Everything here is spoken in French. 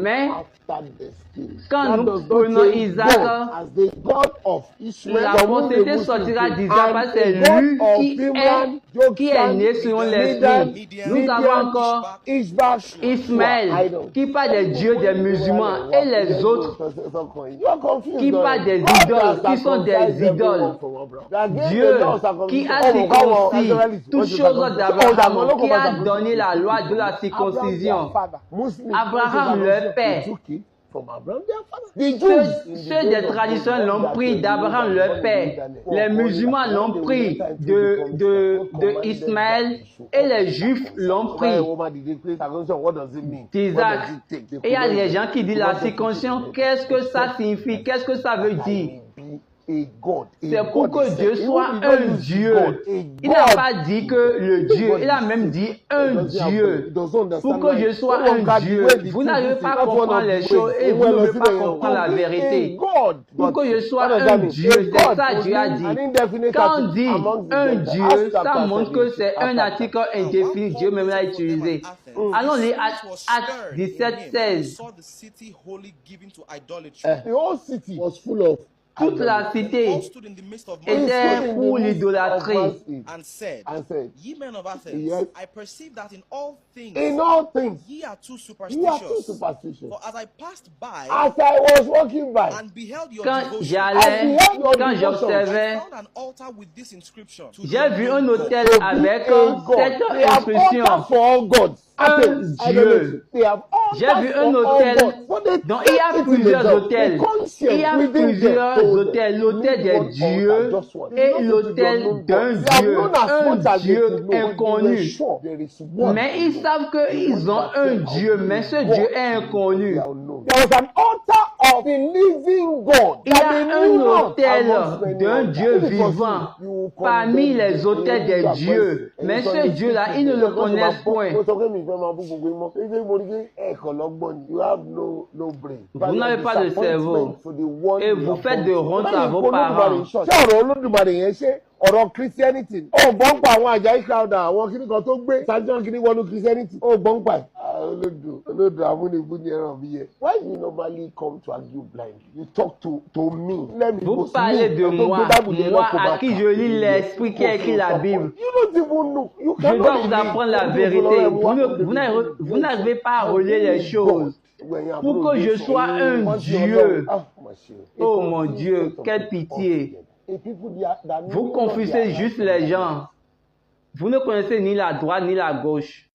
Mais quand nous prenons Isaac, la postérité sortira d'Isaac parce que c'est lui qui est né selon l'esprit. Nous avons encore Ismaël qui parle des dieux des musulmans et les autres qui parlent des idoles, qui sont des idoles. Dieu qui a circoncis toutes choses d'Abraham, qui a donné la loi de la circoncision. Abraham, leur père. Ceux des traditions l'ont pris d'Abraham, leur père. Les musulmans l'ont pris de Ismaël et les juifs l'ont pris d'Isaac. Et il y a des gens qui disent la circoncision, qu'est-ce que ça signifie? Qu'est-ce que ça veut dire? C'est pour que Dieu soit un Dieu. Il n'a pas dit que le Dieu, il a même dit un Dieu. Pour que je sois un Dieu, vous n'arrivez pas à comprendre les choses et vous ne pouvez pas comprendre la vérité. Pour que je sois un Dieu, c'est ça Dieu a dit. Quand on dit un Dieu, ça montre que c'est un article indéfini, Dieu même l'a utilisé. Allons lire Actes 17, 16. The whole city was full of toute la cité était pour l'idolâtrie. and said, Ye men of Athens, Yes. I perceive that in all things in all things. ye are too You are too superstitious. superstitious. For as I passed by As I was walking by, and beheld your Quand devotion, j'allais, quand I j'observais, found an altar with this inscription. To j'ai vu un hôtel to be avec a God. cette They have inscription. altars for all gods. Un Athens, I don't Dieu. know. They have J'ai altars vu for un all hôtel gods. But they dont il y a take it in plusieurs themselves. hôtels. The conscience Il y a within plusieurs them told hôtels. them, L'hôtel leave des one dieux altar, just one. et They know l'hôtel they don't d'un know. They have Dieu. known as Un much as they Dieu could know. They were inconnu. sure there is one. Mais ils savent qu'ils ont un Dieu, mais ce Dieu est inconnu. There was an altar of the living God. Il y that a they un knew not hôtel amongst many d'un others. Dieu If it was vivant you, you will parmi condemn les them. hôtels des You are dieux. present. Mais And ce you Dieu-là, ils ne le connaissent point. You have no brain. Vous n'avez pas de cerveau. For the one Et you vous have faites de come to. honte When à you vos go parents. Olódùmarè in church, ṣé ọ̀rọ̀ Olódùmarè yẹn ṣe ọ̀rọ̀ Christianity? Ó gbọ́n pa àwọn Àjàyí Crowther àwọn kíní kan tó gbé sájọ́ kíní wọnú Christianity. Ó gbọ́n pa ẹ̀. Olódù amúnibú ni ẹran mi yẹ. Why you normally come to argue blindly? You talk to me. Let me Vous go parlez me. de moi, moi à qui je lis l'esprit qui a écrit la Bible. You don't even know. You Je cannot dois vous read. apprendre la vérité. Vous n'arrivez pas à relier les choses. Pour que je sois un Dieu. Oh mon Dieu, quelle pitié. Vous confusez juste les gens. Vous ne connaissez ni la droite ni la gauche.